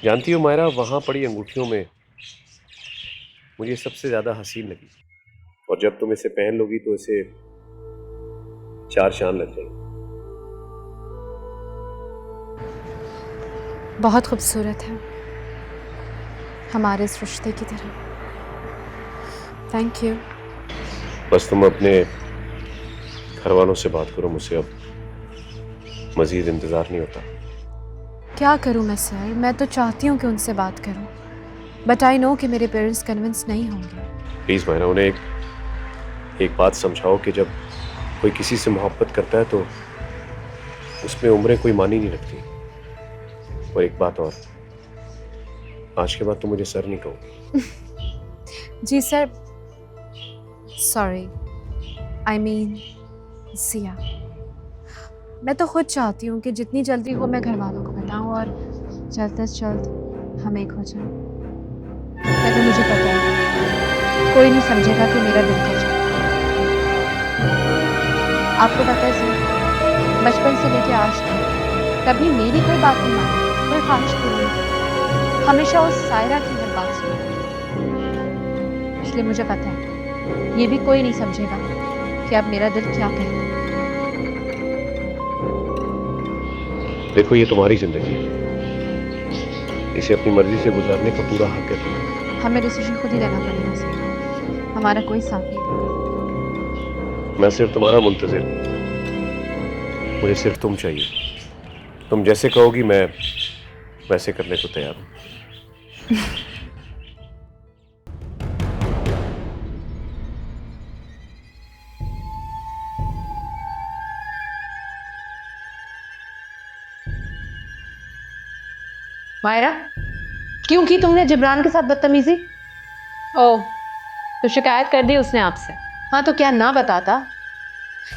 जानती हो मायरा, वहां पड़ी अंगूठियों में मुझे सबसे ज्यादा हसीन लगी। और जब तुम इसे पहन लोगी तो इसे चार चांद लग जाएंगे। बहुत खूबसूरत है, हमारे इस रिश्ते की तरह। Thank you. बस तुम अपने घर वालों से बात करो, मुझसे अब मजीद इंतजार नहीं होता। क्या करूं मैं सर, मैं तो चाहती हूँ कि उनसे बात करूं, बट आई नो कि मेरे पेरेंट्स कन्विंस नहीं होंगे। प्लीज मायरा, उन्हें एक बात समझाओ कि जब कोई किसी से मोहब्बत करता है तो उसमें उम्रें कोई मानी नहीं रखती। और एक बात और, आज के बाद तुम मुझे सर नहीं कहोगी। जी sir, sorry, I mean Siya. मैं तो खुद चाहती हूँ कि जितनी जल्दी हो मैं घर वालों को बताऊँ और जल्द से जल्द हम एक हो जाएं। लेकिन मुझे पता है कोई नहीं समझेगा कि मेरा दिल क्या चाहता है। आपको पता है सर, बचपन से लेके आज तक कभी मेरी कोई बात नहीं मानी, कोई ख्वाहिश पूरी नहीं की। हमेशा उस सायरा की हर बात सुनी। इसलिए मुझे पता है ये भी कोई नहीं समझेगा कि अब मेरा दिल क्या कहता है। देखो, ये तुम्हारी जिंदगी है, इसे अपनी मर्जी से गुजारने का पूरा हक है तुम्हें। हमें डिसीजन खुद ही लेना पड़ेगा सर, हमारा कोई साथ नहीं देगा। मैं सिर्फ तुम्हारा मुंतजिर हूं। मुझे सिर्फ तुम चाहिए। तुम जैसे कहोगी मैं वैसे करने को तैयार हूं। मायरा, क्यों की तुमने जिब्रान के साथ बदतमीजी? ओह, तो शिकायत कर दी उसने आपसे? हाँ, तो क्या ना बताता?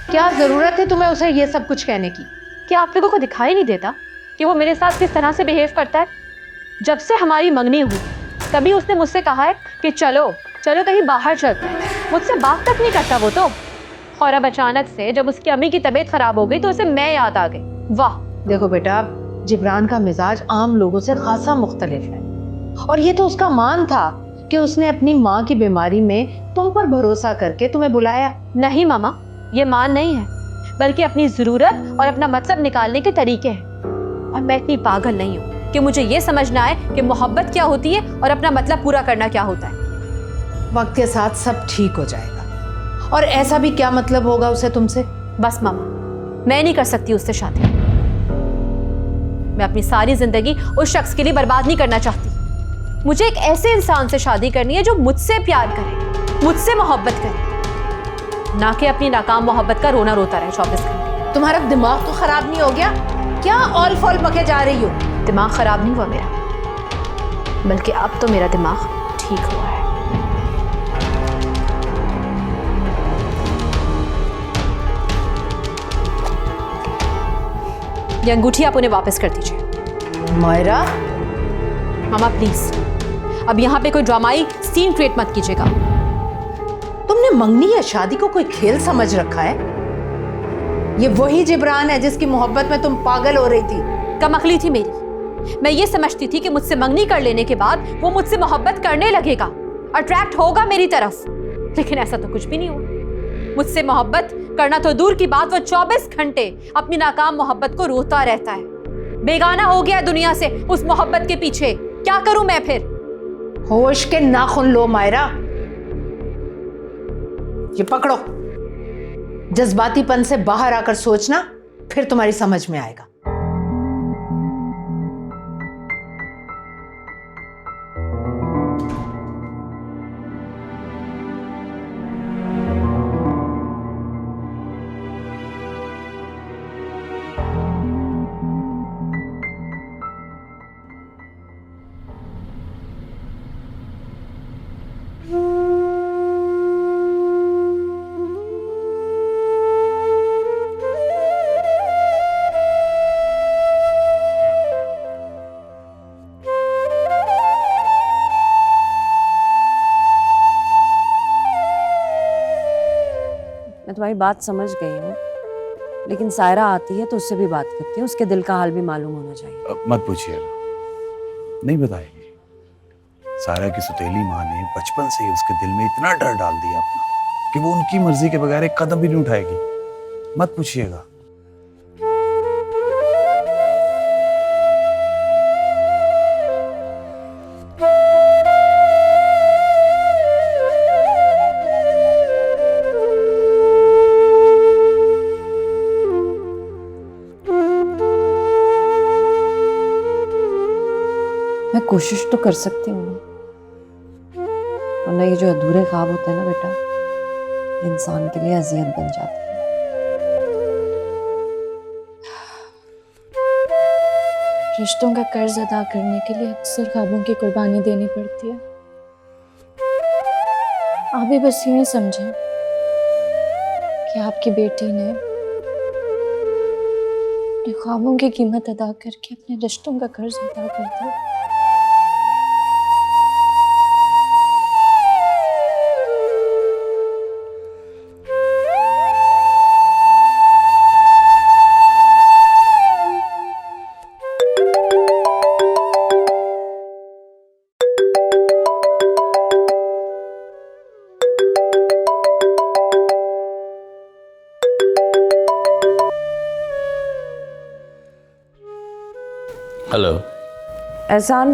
क्या जरूरत है तुम्हें उसे ये सब कुछ कहने की? क्या आप लोगों को दिखाई नहीं देता कि वो मेरे साथ किस तरह से बिहेव करता है? जब से हमारी मंगनी हुई तभी उसने मुझसे कहा है कि चलो चलो कहीं बाहर चलते हैं। मुझसे बात तक नहीं करता वो तो। और अब अचानक से जब उसकी अम्मी की तबीयत खराब हो गई तो उसे मैं याद आ गई। वाह! देखो बेटा, जिब्रान का मिजाज आम लोगों से खासा मुख्तलिफ है, और ये तो उसका मान था कि उसने अपनी माँ की बीमारी में तुम पर भरोसा करके तुम्हें बुलाया। नहीं मामा, ये मान नहीं है, बल्कि अपनी जरूरत और अपना मतलब निकालने के तरीके हैं। और मैं इतनी पागल नहीं हूँ कि मुझे ये समझना है कि मोहब्बत क्या होती है और अपना मतलब पूरा करना क्या होता है। वक्त के साथ सब ठीक हो जाएगा। और ऐसा भी क्या मतलब होगा उसे तुमसे? बस मामा, मैं नहीं कर सकती उससे शादी। मैं अपनी सारी जिंदगी उस शख्स के लिए बर्बाद नहीं करना चाहती। मुझे एक ऐसे इंसान से शादी करनी है जो मुझसे प्यार करे, मुझसे मोहब्बत करे, ना कि अपनी नाकाम मोहब्बत का रोना रोता रहे 24 घंटे। तुम्हारा दिमाग तो खराब नहीं हो गया? क्या ऑल फॉल बके जा रही हो? दिमाग खराब नहीं हुआ मेरा, बल्कि अब तो मेरा दिमाग ठीक हुआ है। ये अंगूठी आप उन्हें वापस कर दीजिए। मायरा, मामा प्लीज, अब यहाँ पे कोई ड्रामाई सीन क्रिएट मत कीजिएगा। तुमने मंगनी या शादी को कोई खेल समझ रखा है? ये वही जिब्रान है जिसकी मोहब्बत में तुम पागल हो रही थी। कमअक्ली थी मेरी। मैं ये समझती थी कि मुझसे मंगनी कर लेने के बाद वो मुझसे मोहब्बत करने लगेगा, अट्रैक्ट होगा मेरी तरफ, लेकिन ऐसा तो कुछ भी नहीं हुआ। मुझसे मोहब्बत करना तो दूर की बात, वो 24 घंटे अपनी नाकाम मोहब्बत को रोता रहता है। बेगाना हो गया दुनिया से उस मोहब्बत के पीछे। क्या करूं मैं फिर? होश के नाखून लो मायरा, ये पकड़ो। जज्बातीपन से बाहर आकर सोचना, फिर तुम्हारी समझ में आएगा। मैं तुम्हारी बात समझ गई हूँ, लेकिन सायरा आती है तो उससे भी बात करती हूँ। उसके दिल का हाल भी मालूम होना चाहिए। मत पूछिए, नहीं बताएगी। सारा की सुतेली माँ ने बचपन से ही उसके दिल में इतना डर डाल दिया अपना कि वो उनकी मर्जी के बगैर एक कदम भी नहीं उठाएगी। मत पूछिएगा। मैं कोशिश तो कर सकती हूँ, वरना ये जो अधूरे ख्वाब होते हैं ना बेटा, ये इंसान के लिए अजियत बन जाते हैं। रिश्तों का कर्ज अदा करने के लिए अक्सर ख्वाबों की कुर्बानी देनी पड़ती है। आप भी बस यूं ही समझें कि आपकी बेटी ने अपने ख्वाबों की कीमत अदा करके अपने रिश्तों का कर्ज अदा कर दिया। हेलो। एहसान,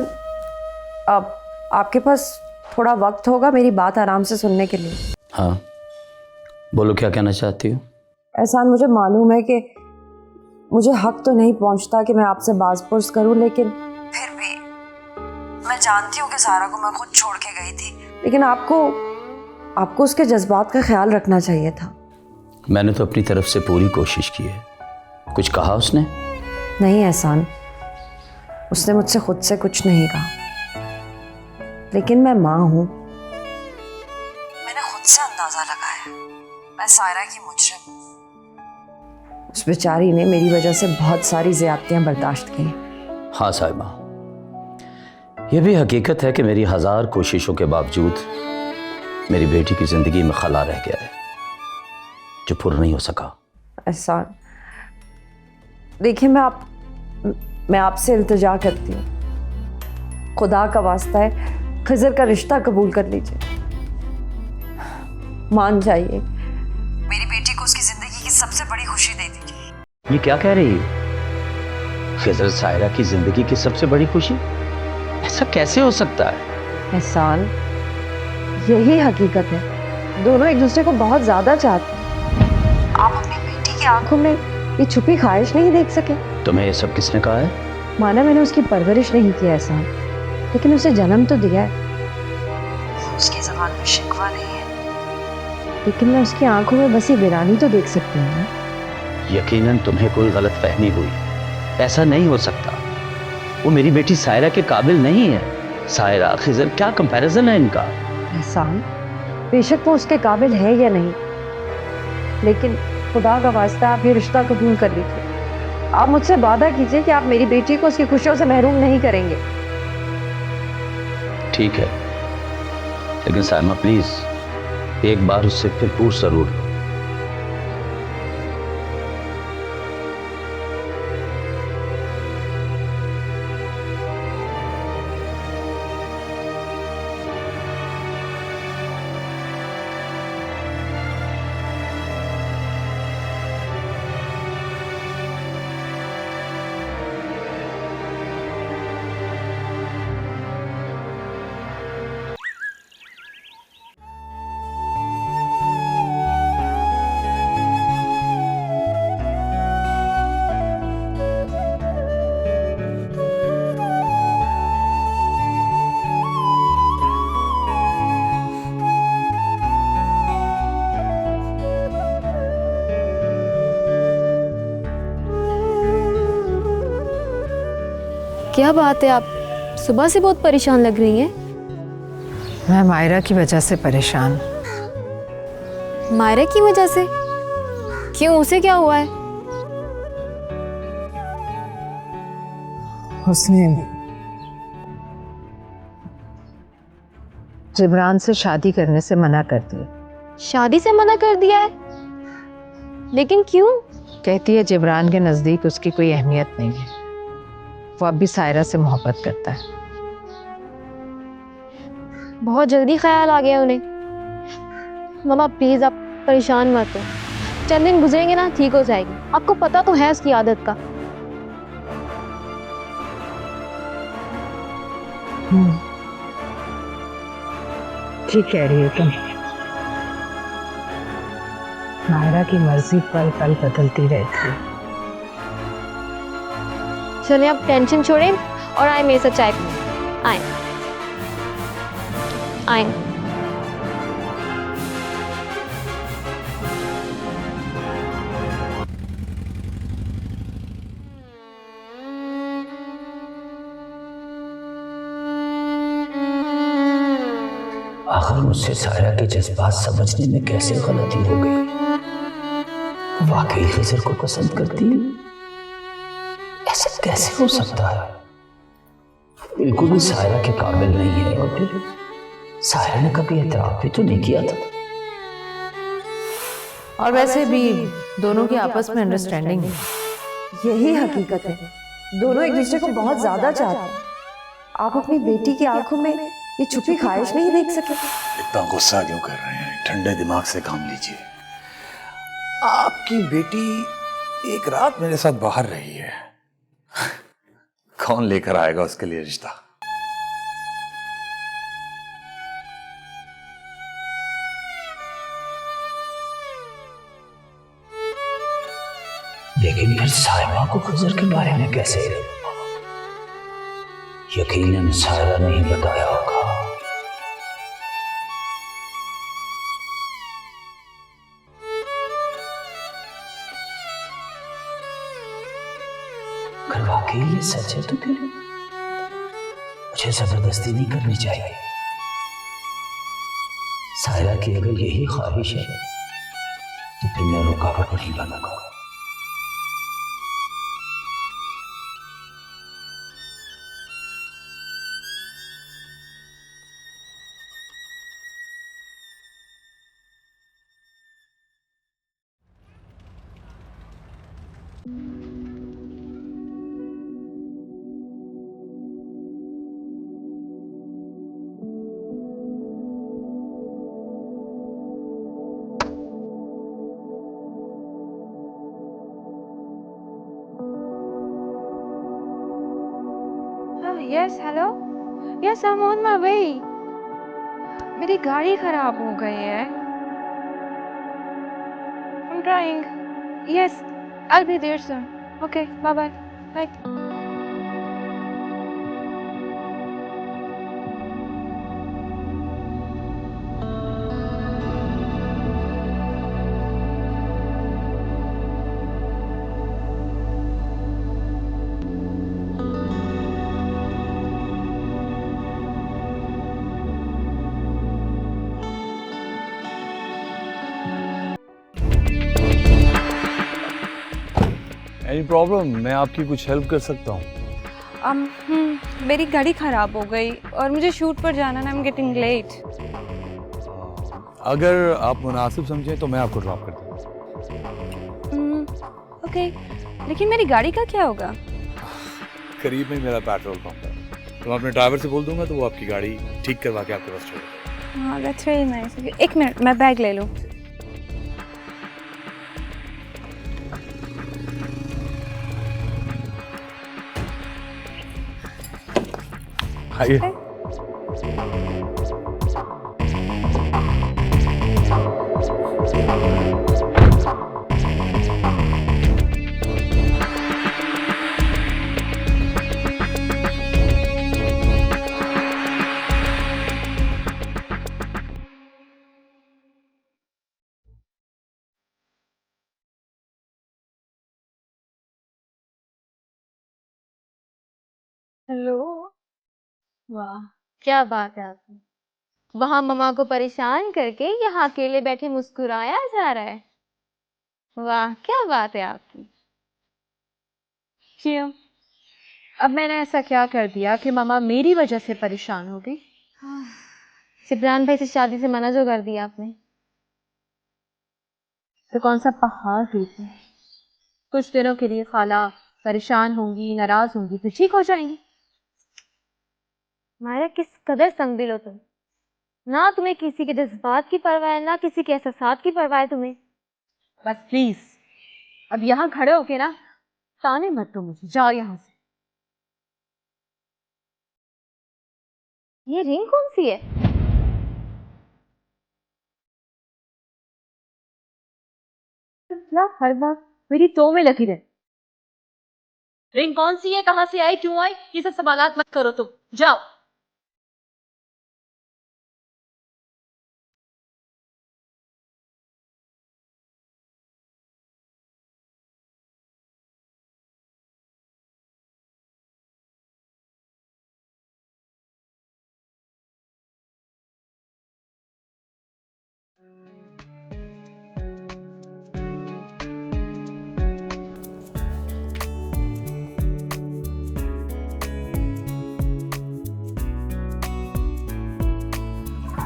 अब आपके पास थोड़ा वक्त होगा मेरी बात आराम से सुनने के लिए? हाँ बोलो, क्या कहना चाहती हो? एहसान, मुझे मालूम है कि मुझे हक तो नहीं पहुंचता कि मैं आपसे बाज़पुर्स करूं, लेकिन फिर भी मैं जानती हूँ कि सारा को मैं खुद छोड़ के गई थी, लेकिन आपको उसके जज्बात का ख्याल रखना चाहिए था। मैंने तो अपनी तरफ से पूरी कोशिश की है। कुछ कहा उसने? नहीं एहसान, उसने मुझसे खुद से कुछ नहीं कहा, लेकिन मैं माँ हूँ, मैंने खुद से अंदाजा लगाया। मैं सायरा की मुजरिम हूँ। उस बेचारी ने मेरी वजह से बहुत सारी ज़्यादतियाँ बर्दाश्त की। हाँ साहिबा, यह भी हकीकत है कि मेरी 1000 कोशिशों के बावजूद मेरी बेटी की ज़िंदगी में खला रह गया है जो पूरा नहीं हो सका। एहसान, देखिए मैं आपसे इल्तिजा करती हूँ, खुदा का वास्ता है खिज़र का रिश्ता कबूल कर लीजिए, मान जाइए। मेरी बेटी को उसकी जिंदगी की सबसे बड़ी खुशी दे दीजिए। ये क्या कह रही है? खिज़र सायरा की जिंदगी की सबसे बड़ी खुशी? ऐसा कैसे हो सकता है? एहसान, यही हकीकत है, दोनों एक दूसरे को बहुत ज्यादा चाहते हैं। आप अपनी बेटी की आंखों में ये छुपी ख्वाहिश नहीं देख सके? तुम्हें ये सब किसने कहा है? माना मैंने उसकी परवरिश नहीं की एहसान, लेकिन उसे जन्म तो दिया है। उसकी ज़बान में शिकवा नहीं है, लेकिन मैं उसकी आंखों में बसी वीरानी तो देख सकती हूँ ना। यकीनन तुम्हें कोई गलत फहमी हुई। ऐसा नहीं हो सकता। वो मेरी बेटी सायरा के काबिल नहीं है। सायरा खिज़र, क्या कंपैरिजन है इनका? एहसान, बेशक वो उसके काबिल है या नहीं, लेकिन खुदा का वास्ता आप ये रिश्ता कबूल कर लीजिए। आप मुझसे वादा कीजिए कि आप मेरी बेटी को उसकी खुशियों से महरूम नहीं करेंगे। ठीक है, लेकिन सायमा प्लीज एक बार उससे फिर पूछ जरूर लो। क्या बात है, आप सुबह से बहुत परेशान लग रही हैं। मैं मायरा की वजह से परेशान। मायरा की वजह से? क्यों, उसे क्या हुआ है? उसने जिब्रान से शादी करने से मना कर दिया। शादी से मना कर दिया है? लेकिन क्यों? कहती है जिब्रान के नज़दीक उसकी कोई अहमियत नहीं है, वो अब भी सायरा से मोहब्बत करता है। बहुत जल्दी ख्याल आ गया उन्हें। मम्मा प्लीज आप परेशान मत हो, चंद दिन गुजरेंगे ना ठीक हो जाएगी। आपको पता तो है उसकी आदत का। ठीक कह रही हो तुम। मायरा की मर्जी पल पल बदलती रहती है। चलिए आप टेंशन छोड़ें और आए मेरे साथ चाय पीने। आए आए। आखिर मुझसे सायरा के जज्बात समझने में कैसे गलती हो गई? वो वाकई खिजर को पसंद करती है? ऐसा कैसे हो सकता है? बिल्कुल भी सायरा के काबिल नहीं है। और फिर सायरा ने कभी एतराफ भी तो नहीं किया था। और वैसे भी दोनों की आपस में अंडरस्टैंडिंग है, यही हकीकत है। दोनों एक दूसरे को बहुत ज्यादा चाहते हैं। आप अपनी बेटी की आंखों में ये छुपी ख्वाहिश नहीं देख सके? इतना गुस्सा क्यों कर रहे हैं? ठंडे दिमाग से काम लीजिए। आपकी बेटी एक रात मेरे साथ बाहर रही है। कौन लेकर आएगा उसके लिए रिश्ता? लेकिन फिर साहिबा को खिजर के बारे में कैसे? यकीनन सायरा ने ही बताया होगा। अगर वाकई ये सच है तो फिर मुझे जबरदस्ती नहीं करनी चाहिए। सायरा की अगर यही ख्वाहिश है तो फिर मैं रुकावट नहीं बनूंगा। Yes hello, yes I am on my way. मेरी गाड़ी खराब हो गई है। I am trying. Yes I will be there soon. Okay bye bye bye. Any problem? मैं आपकी कुछ हेल्प कर सकता हूँ? मेरी गाड़ी खराब हो गई और मुझे शूट पर जाना है। I am getting late. अगर आप मुनासिब समझें तो मैं आपको ड्रॉप कर दूँ। ओके, लेकिन मेरी गाड़ी का क्या होगा? करीब में मेरा पेट्रोल पंप है, तो मैं अपने ड्राइवर से बोल दूंगा तो वो आपकी गाड़ी ठीक करवा के आपके पास छोड़ेगा। हाँ दैट्स वेरी नाइस। एक मिनट मैं बैग ले लूँ। आइए। हेलो। वाह क्या बात है आपकी। वहां मम्मा को परेशान करके यहाँ अकेले बैठे मुस्कुराया जा रहा है। वाह क्या बात है आपकी। क्यों? अब मैंने ऐसा क्या कर दिया कि मामा मेरी वजह से परेशान हो गई? सिमरान भाई से शादी से मना जो कर दिया आपने। तो कौन सा पहाड़ टूट है? कुछ दिनों के लिए खाला परेशान होंगी, नाराज होंगी, फिर ठीक हो जाएंगी। मायरा किस कदर संगदिल हो तुम। ना तुम्हें किसी के जज्बात की परवाह है, ना किसी के एहसासात की परवाह है तुम्हें। बस प्लीज अब यहाँ खड़े होके ना ताने मत दो मुझे, जाओ यहाँ से। ये रिंग कौन सी है? ना हर बार मेरी तो में लगी रहे। रिंग कौन सी है, कहाँ से आई, क्यों आई, ये सब सवालात मत करो तुम, जाओ।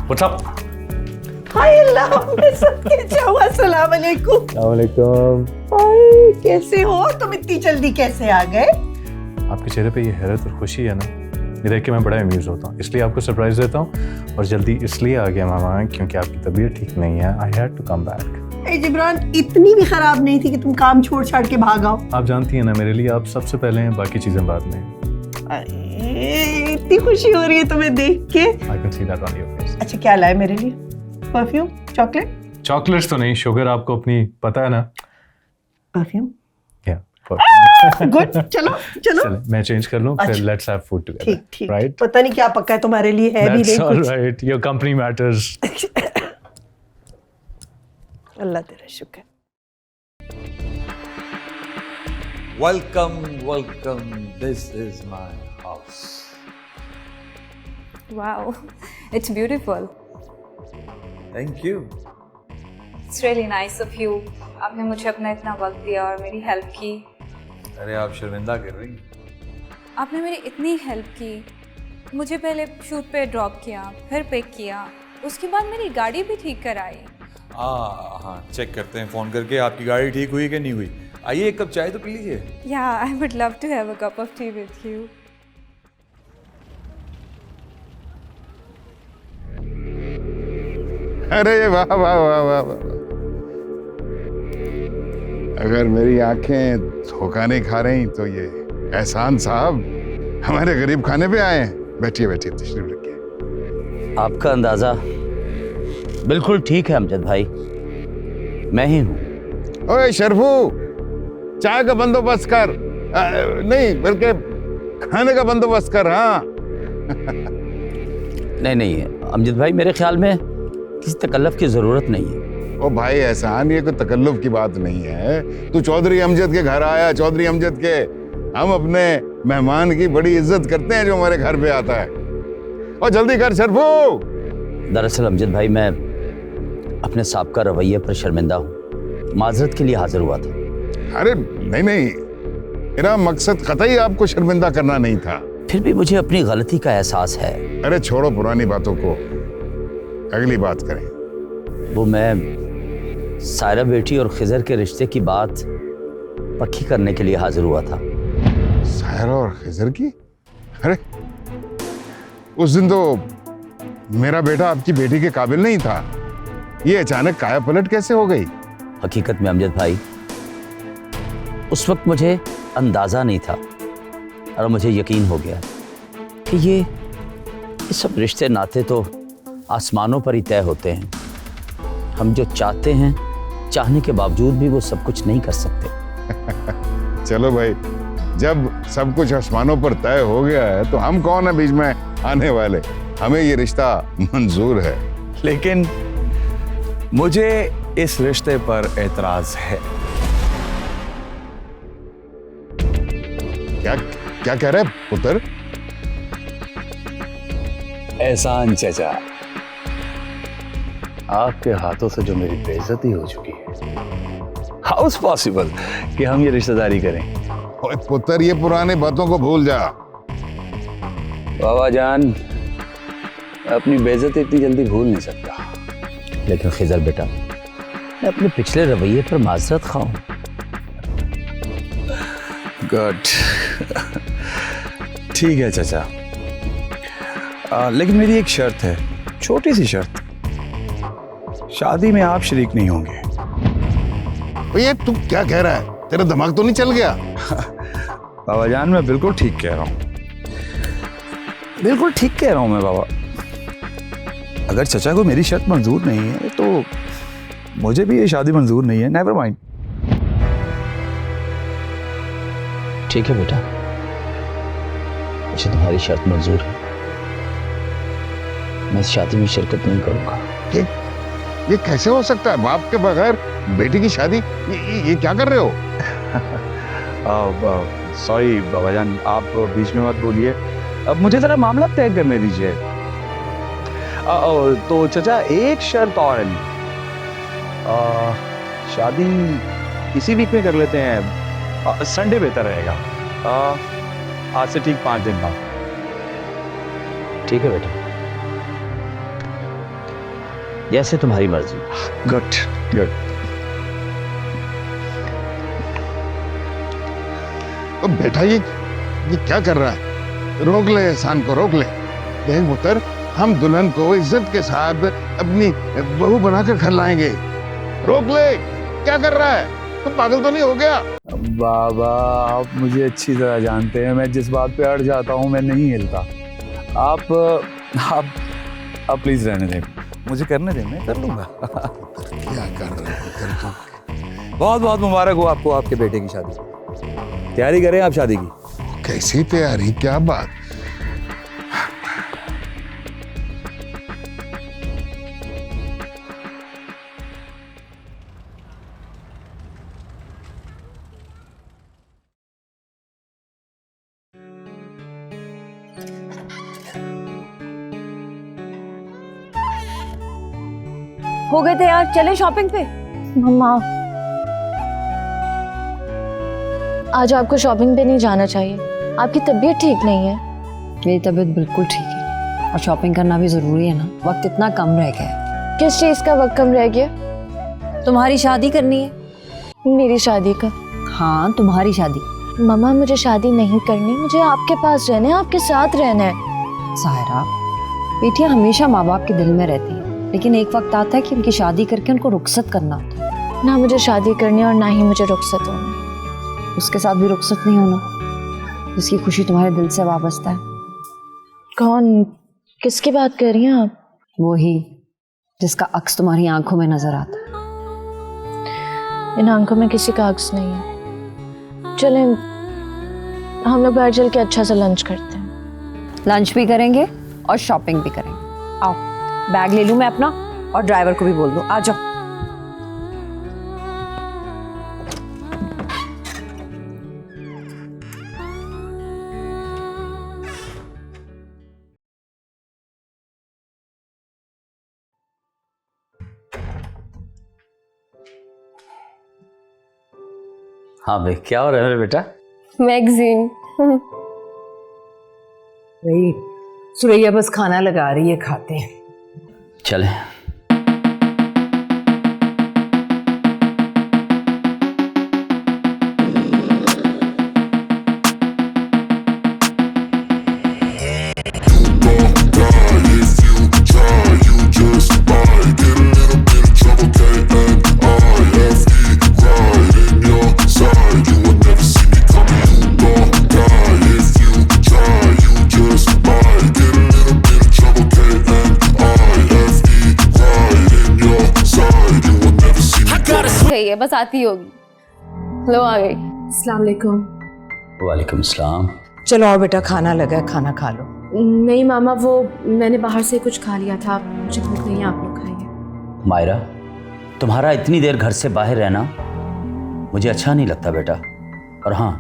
What's up? हाय अल्लाह, मैं सबके जावा, अस्सलाम वालेकुम। वालेकुम। हाय, कैसे हो तुम? इतनी जल्दी कैसे आ गए? आपके चेहरे पे ये हैरत और खुशी है ना, ये देख के मैं बड़ा अम्यूज होता हूँ, इसलिए आपको सरप्राइज देता हूँ। और जल्दी इसलिए आ गया मामा क्योंकि आपकी तबीयत ठीक नहीं है। I had to come back. ए जिब्रान, इतनी भी खराब नहीं थी कि तुम काम छोड़ छाड़ के भाग आओ। आप जानती हैं ना, मेरे लिए आप सबसे पहले हैं, बाकी चीजें बाद में। अरे, इतनी खुशी हो रही है तुम्हें देख के। I can see that on your face. अच्छा, क्या लाए मेरे लिए? Perfume, chocolate? चॉकलेट्स तो नहीं, शुगर आपको अपनी पता है ना। परफ्यूम? या गुड, चलो चलो। चले, मैं चेंज कर लूं, फिर अच्छा। Let's have food together. ठीक ठीक, राइट? पता नहीं क्या पक्का है तुम्हारे लिए, है भी नहीं दैट्स ऑल कुछ। Right, your company matters. Allah तेरा शुक्र। Welcome welcome, this is my house. Wow, it's beautiful. Thank you. It's really nice of you. आपने मुझे अपना इतना वक्त दिया और मेरी हेल्प की। अरे आप शर्मिंदा कर रही हैं। आपने मेरी इतनी हेल्प की, मुझे पहले शूट पे ड्रॉप किया, फिर पिक किया, उसके बाद मेरी गाड़ी भी ठीक कराई। हाँ, चेक करते हैं फ़ोन करके आपकी गाड़ी ठीक हुई कि नहीं हुई। आइए, एक कप चाय तो पी लीजिए। Yeah, I would love to have a cup of tea with you. अरे वाह वाह वाह वाह वाह। अगर मेरी आंखें धोखा नहीं खा रही तो ये एहसान साहब हमारे गरीब खाने पे आए हैं। बैठिए बैठिए, तशरीफ रखिए। आपका अंदाजा बिल्कुल ठीक है अमजद भाई, मैं ही हूँ। ओए शरफू, चाय का बंदोबस्त कर। नहीं बल्कि खाने का बंदोबस्त कर। हाँ नहीं अमजद भाई, मेरे ख्याल में किसी तकल्लुफ की जरूरत नहीं है। ओ भाई एहसान, ये कोई तकल्लुफ की बात नहीं है। तू चौधरी अमजद के घर आया, चौधरी अमजद के। हम अपने मेहमान की बड़ी इज्जत करते हैं जो हमारे घर पे आता है। और जल्दी कर शरफू। दरअसल अमजद भाई, मैं अपने साबका रवैये पर शर्मिंदा हूँ, माजरत के लिए हाजिर हुआ था। अरे नहीं, मेरा मकसद कतई आपको शर्मिंदा करना नहीं था। फिर भी मुझे अपनी गलती का एहसास है। अरे छोड़ो पुरानी बातों को, अगली बात करें। वो मैं सायरा बेटी और खिजर के रिश्ते की बात पक्की करने के लिए हाजिर हुआ था। सायरा और खिजर की? अरे उस दिन तो मेरा बेटा आपकी बेटी के काबिल नहीं था, ये अचानक काया पलट कैसे हो गई? हकीकत में अमजद भाई, उस वक्त मुझे अंदाजा नहीं था और मुझे यकीन हो गया कि ये सब रिश्ते नाते तो आसमानों पर ही तय होते हैं। हम जो चाहते हैं, चाहने के बावजूद भी वो सब कुछ नहीं कर सकते। चलो भाई, जब सब कुछ आसमानों पर तय हो गया है तो हम कौन है बीच में आने वाले? हमें ये रिश्ता मंजूर है। लेकिन मुझे इस रिश्ते पर एतराज है। क्या क्या कह रहे पुत्र? एहसान चचा, आपके हाथों से जो मेरी बेइज्जती हो चुकी है, हाउ इज पॉसिबल कि हम ये रिश्तेदारी करें? ओए पुत्र, ये पुराने बातों को भूल जा। बाबा जान, अपनी बेइज्जती इतनी जल्दी भूल नहीं सकता। लेकिन खिजर बेटा, मैं अपने पिछले रवैये पर माजरत खाऊं। गुड, ठीक है चचा, लेकिन मेरी एक शर्त है। छोटी सी शर्त, शादी में आप शरीक नहीं होंगे। भैया तू क्या कह रहा है? तेरा दिमाग तो नहीं चल गया? बाबा जान मैं बिल्कुल ठीक कह रहा हूँ, बिल्कुल ठीक कह रहा हूँ मैं बाबा। अगर चचा को मेरी शर्त मंजूर नहीं है तो मुझे भी ये शादी मंजूर नहीं है। Never mind. ठीक है बेटा, मुझे तुम्हारी शर्त मंजूर है, मैं इस शादी में शिरकत नहीं करूंगा। ये कैसे हो सकता है? बाप के बगैर बेटी की शादी? ये क्या कर रहे हो? सॉरी बाबा जान, आप बीच में मत बोलिए, अब मुझे जरा मामला तय करने दीजिए। तो चचा एक शर्त और है, शादी इसी वीक में कर लेते हैं, संडे बेहतर रहेगा, आज से ठीक 5 दिन बाद। ठीक है बेटा, जैसे तुम्हारी मर्जी। Good good. बेटा ये क्या कर रहा है? रोक ले एहसान को, रोक ले। देख पुत्र, हम दुल्हन को इज्जत के साथ अपनी बहू बनाकर घर लाएंगे। रोक ले, क्या कर रहा है? तुम पागल तो नहीं हो गया? बाबा आप मुझे अच्छी तरह जानते हैं, मैं जिस बात पे अड़ जाता हूँ मैं नहीं हिलता। आप प्लीज रहने दें, मुझे करने दें, मैं कर लूंगा। क्या कर रहे हो? बहुत बहुत मुबारक हो आपको आपके बेटे की शादी। तैयारी करें आप शादी की। कैसी तैयारी? क्या बात? हो गए थे यार, चले शॉपिंग पे। मम्मा, आज आपको शॉपिंग पे नहीं जाना चाहिए, आपकी तबीयत ठीक नहीं है। मेरी तबीयत बिल्कुल ठीक है और शॉपिंग करना भी जरूरी है ना, वक्त इतना कम रह गया है। किस चीज का वक्त कम रह गया? तुम्हारी शादी करनी है। मेरी शादी का? हाँ तुम्हारी शादी। मम्मा मुझे शादी नहीं करनी, मुझे आपके पास रहना है, आपके साथ रहना है। सायरा, बेटियां हमेशा माँ बाप के दिल में रहती हैं, लेकिन एक वक्त आता है कि उनकी शादी करके उनको रुखसत करना होता है। ना मुझे शादी करनी और ना ही मुझे रुखसत होना। उसके साथ भी रुखसत नहीं होना जिसकी खुशी तुम्हारे दिल से वाबस्ता है। कौन? किसकी बात कर रही हैं आप? वही जिसका अक्स तुम्हारी आंखों में नजर आता है। इन आंखों में किसी का अक्स नहीं है। चलें हम लोग बाहर चल के अच्छा सा लंच करते हैं। लंच भी करेंगे और शॉपिंग भी करेंगे। आओ बैग ले लूं मैं अपना और ड्राइवर को भी बोल दूं, आ जाओ। हाँ भाई, क्या हो रहा है बेटा? मैगजीन। भाई सुरैया बस खाना लगा रही है, खाते हैं। चले। बस आती होगी। लो आ गई। अस्सलाम वालेकुम। वालेकुम सलाम। चलो और बेटा, खाना लगा है, खाना खा लो। नहीं मामा, वो मैंने बाहर से कुछ खा लिया था, मुझे भूख नहीं है, आप लोग खाइए। मायरा, तुम्हारा इतनी देर घर से बाहर रहना मुझे अच्छा नहीं लगता बेटा। और हाँ,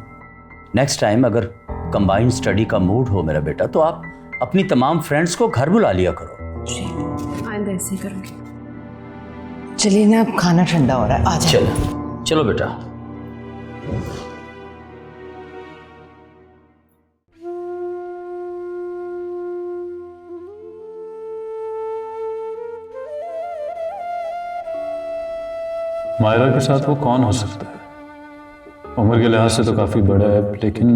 नेक्स्ट टाइम अगर कंबाइंड स्टडी का मूड हो मेरा बेटा, तो आप अपनी तमाम फ्रेंड्स को घर बुला लिया करो। जी आइंदा ऐसे ही करूँगी। चलिए ना, अब खाना ठंडा हो रहा है, आ जाओ। चलो चलो बेटा। मायरा के साथ वो कौन हो सकता है? उम्र के लिहाज से तो काफी बड़ा है, लेकिन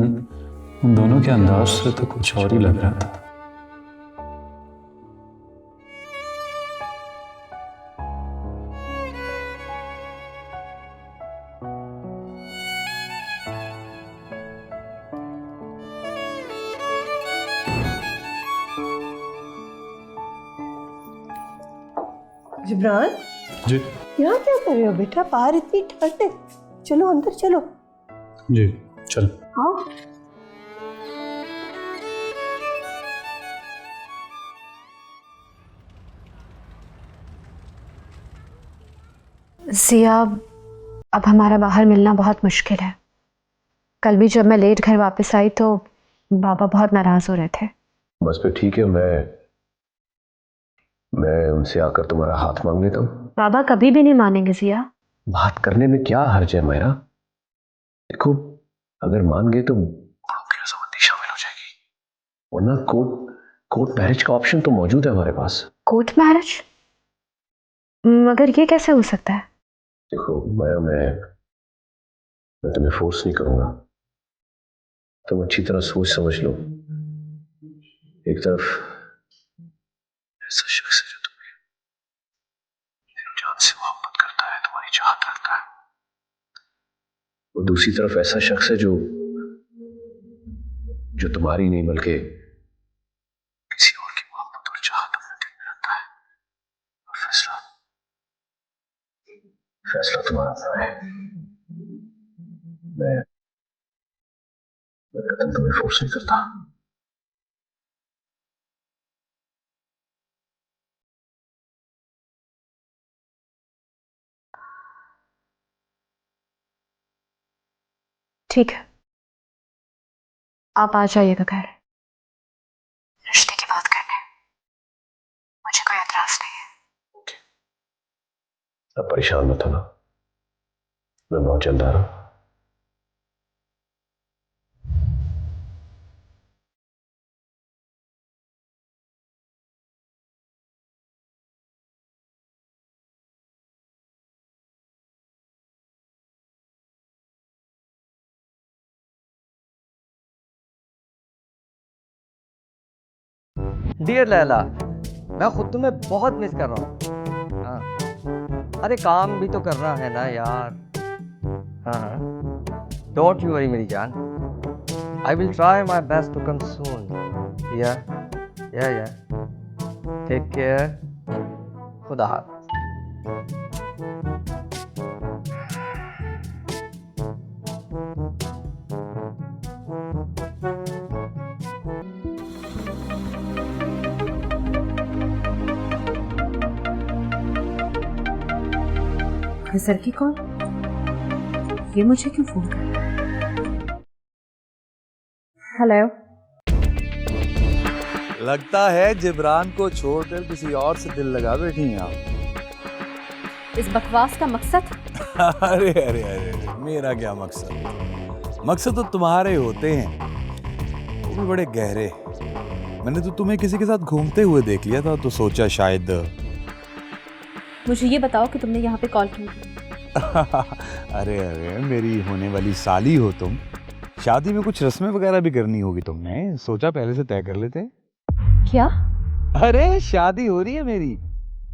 उन दोनों के अंदाज से तो कुछ और ही लग रहा था। जिब्रान, जी यहाँ क्या कर रहे हो बेटा? बाहर इतनी ठंड है, चलो अंदर चलो। जी चल। आओ। जिया, अब हमारा बाहर मिलना बहुत मुश्किल है। कल भी जब मैं लेट घर वापस आई तो बाबा बहुत नाराज हो रहे थे। बस फिर ठीक है, मैं उनसे आकर तुम्हारा हाथ मांग लेता हूँ। बाबा कभी भी नहीं मानेंगे जिया। बात करने में क्या हर्ज है मायरा? देखो, अगर मान गए तो आपकी रजामंदी शामिल हो जाएगी, वरना कोर्ट मैरिज का ऑप्शन तो मौजूद है हमारे पास। Court marriage? मगर ये कैसे हो सकता है? देखो माया, मैं तुम्हें फोर्स नहीं करूंगा। तुम अच्छी तरह सोच समझ लो। एक तरफ ऐसा शख्स है जो तुम्हें जान से मोहब्बत करता है, तुम्हारी चाहत रखता है, और दूसरी तरफ ऐसा शख्स है जो तुम्हारी नहीं बल्कि किसी और की मोहब्बत और चाहत अपने दिल में रखता है। और फैसला तुम्हारा है। मैं कदम तुम्हें फोर्स नहीं करता। ठीक है, आप आ जाइएगा घर, रिश्ते की बात करने। मुझे कोई एतराज नहीं है। अब परेशान मत होना, मैं बहुत जल्द आ रहा हूं। डियर लैला, मैं खुद तुम्हें बहुत मिस कर रहा हूँ। हाँ, अरे काम भी तो करना है ना यार। हाँ, डोंट यू वरी मेरी जान। I will try my best to come soon. Yeah take care. खुदा हाफ़िज़। सर की कॉल? ये मुझे क्यों फोन कर रहा है? हेलो। लगता है जिब्रान को छोड़कर किसी और से दिल लगा बैठी हैं आप। इस बकवास का मकसद? अरे अरे अरे, मेरा क्या मकसद? मकसद तो तुम्हारे होते हैं, वो भी बड़े गहरे। मैंने तो तुम्हें किसी के साथ घूमते हुए देख लिया था, तो सोचा शायद। मुझे ये बताओ कि तुमने यहाँ पे कॉल क्यों? अरे अरे, मेरी होने वाली साली हो तुम। शादी में कुछ रस्में वगैरह भी करनी होगी तुमने, सोचा पहले से तय कर लेते। क्या? अरे शादी हो रही है मेरी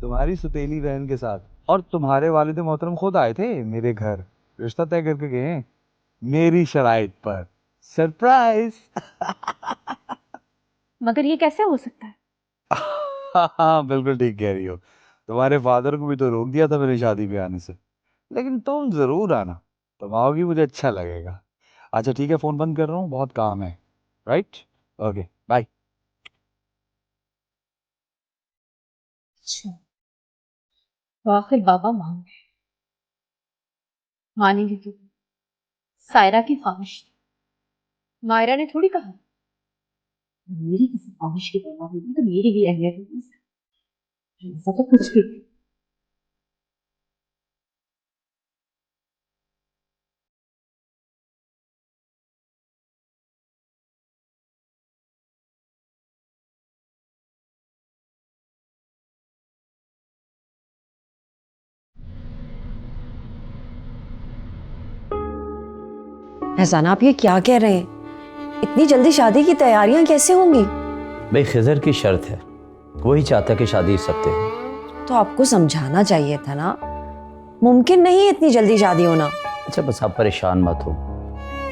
तुम्हारी सुतेली बहन के साथ, और तुम्हारे वालिद मोहतरम खुद आए थे मेरे घर, रिश्ता तय करके गए हैं मेरी शराइत पर। सरप्राइज। मगर ये कैसे हो सकता है? हाँ बिल्कुल ठीक कह रही हो। तुम्हारे फादर को भी तो रोक दिया था मेरी शादी पे आने से, लेकिन तुम जरूर आना, तुम आओगी मुझे अच्छा लगेगा। अच्छा ठीक है, फोन बंद कर रहा हूँ, बहुत काम है। Right, okay bye. अच्छा, तो आखिर बाबा मान गए। मानेंगे क्यों? सायरा की ख्वाहिश, मायरा ने थोड़ी कहा। मेरी किसी ख्वाहिश की परवाह होगी तो मेरी भी अहमियत होगी। ऐसा तो कुछ भी। एहसान, आप ये क्या कह रहे हैं? इतनी जल्दी शादी की तैयारियां कैसे होंगी? भाई खिजर की शर्त है, वही चाहता कि शादी इस हफ्ते हो। तो आपको समझाना चाहिए था ना, मुमकिन नहीं है इतनी जल्दी शादी होना। अच्छा बस आप परेशान मत हो,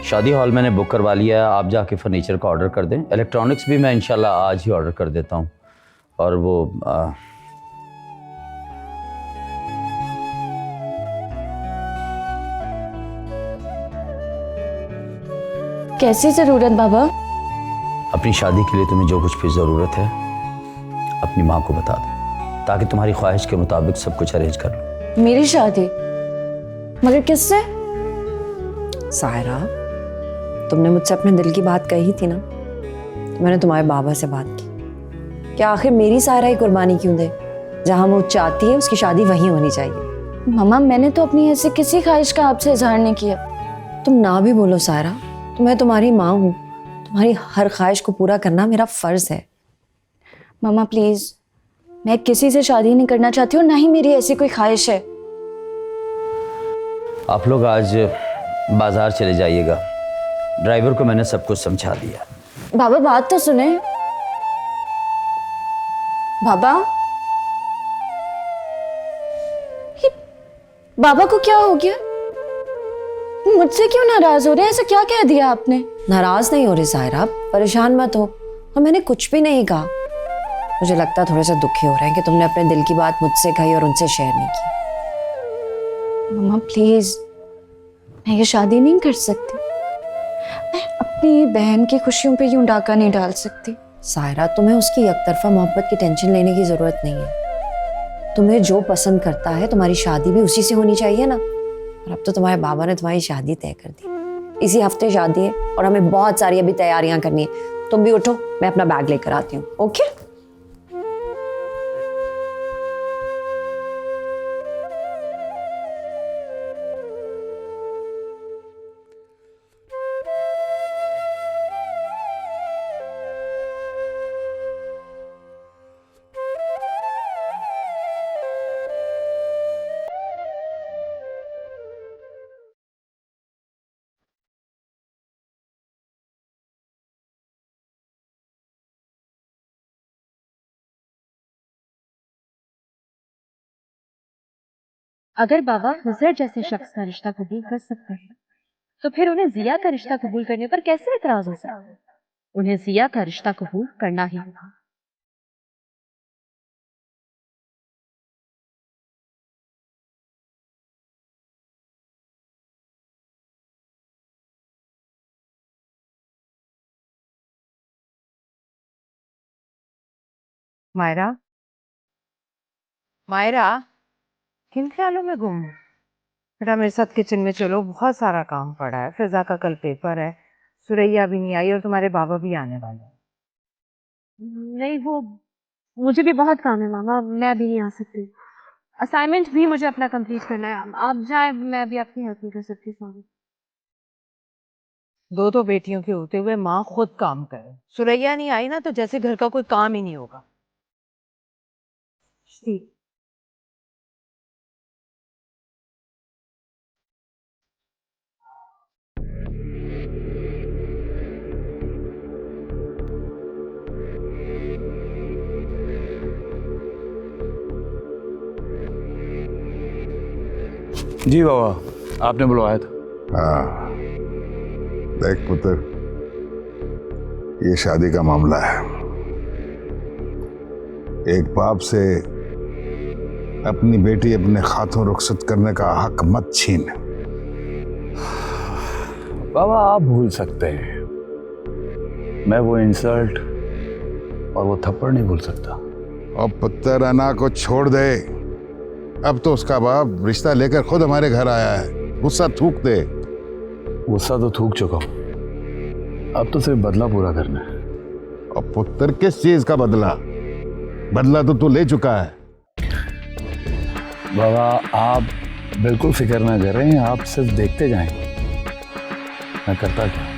शादी हॉल मैंने बुक करवा लिया है, आप जाके फर्नीचर का ऑर्डर कर दें। इलेक्ट्रॉनिक्स भी मैं इंशाल्लाह आज ही ऑर्डर कर देता हूँ। और वो कैसी ज़रूरत बाबा? अपनी शादी के लिए तुम्हें जो कुछ भी ज़रूरत है अपनी माँ को बता दो, ताकि तुम्हारी ख्वाहिश के मुताबिक सब कुछ अरेंज कर लो। मेरी शादी? मगर किससे? सायरा, तुमने मुझसे अपने दिल की बात कही थी ना, तो मैंने तुम्हारे बाबा से बात की कि आखिर मेरी सायरा ही कुर्बानी क्यों दे? जहाँ वो चाहती है उसकी शादी वहीं होनी चाहिए। मम्मा, मैंने तो अपनी ऐसी किसी ख्वाहिश का आपसे इजहार नहीं किया। तुम ना भी बोलो सायरा, तो मैं तुम्हारी माँ हूँ, तुम्हारी हर ख्वाहिश को पूरा करना मेरा फर्ज है। मम्मा प्लीज, मैं किसी से शादी नहीं करना चाहती और ना ही मेरी ऐसी कोई ख्वाहिश है। आप लोग आज बाजार चले जाइएगा, ड्राइवर को मैंने सब कुछ समझा दिया। बाबा बात तो सुने। बाबा, ये बाबा को क्या हो गया? मुझसे क्यों नाराज हो रहे हैं? ऐसा क्या कह दिया आपने? नाराज नहीं हो रही सायरा, परेशान मत हो। और मैंने कुछ भी नहीं कहा। मुझे लगता है थोड़े से दुखी हो रहे हैं कि तुमने अपने दिल की बात मुझसे कही और उनसे शेयर नहीं की। मम्मा प्लीज, मैं ये शादी नहीं कर सकती। मैं अपनी बहन की खुशियों पे यूं डाका नहीं डाल सकती। सायरा, तुम्हें उसकी एकतरफा मोहब्बत की टेंशन लेने की जरूरत नहीं है। तुम्हें जो पसंद करता है तुम्हारी शादी भी उसी से होनी चाहिए ना। और अब तो तुम्हारे बाबा ने तुम्हारी शादी तय कर दी। इसी हफ्ते शादी है और हमें बहुत सारी अभी तैयारियां करनी है। तुम भी उठो, मैं अपना बैग लेकर आती हूँ। ओके? अगर बाबा हुजैर जैसे शख्स का रिश्ता कबूल कर सकते हैं, तो फिर उन्हें जिया का रिश्ता कबूल करने पर कैसे एतराज हो सकता है? उन्हें जिया का रिश्ता कबूल करना ही होगा। मायरा, मायरा, किन ख्यालों में गुम हो? बेटा मेरे साथ किचन में चलो, बहुत सारा काम पड़ा है। फिजा का कल पेपर है, सुरैया भी नहीं आई और तुम्हारे बाबा भी आने वाले हैं। नहीं, वो मुझे भी बहुत काम है मामा, मैं भी नहीं आ सकती। असाइनमेंट भी मुझे अपना कंप्लीट करना है। आप जाए, मैं भी आपकी हेल्प नहीं कर सकती। सॉरी। दो तो बेटियों के होते हुए माँ खुद काम करे। सुरैया नहीं आई ना तो जैसे घर का कोई काम ही नहीं होगा। ठीक। जी बाबा, आपने बुलवाया था। हाँ, देख पुत्र, ये शादी का मामला है। एक बाप से अपनी बेटी अपने हाथों रुखसत करने का हक मत छीन। बाबा आप भूल सकते हैं, मैं वो इंसल्ट और वो थप्पड़ नहीं भूल सकता। और पुत्र अना को छोड़ दे। अब तो उसका बाप रिश्ता लेकर खुद हमारे घर आया है। गुस्सा थूक दे। गुस्सा तो थूक चुका हूं, अब तो सिर्फ बदला पूरा करना है। और पुत्र किस चीज का बदला? बदला तो तू ले चुका है। बाबा आप बिल्कुल फिक्र ना करें, आप सिर्फ देखते जाएं मैं करता क्या।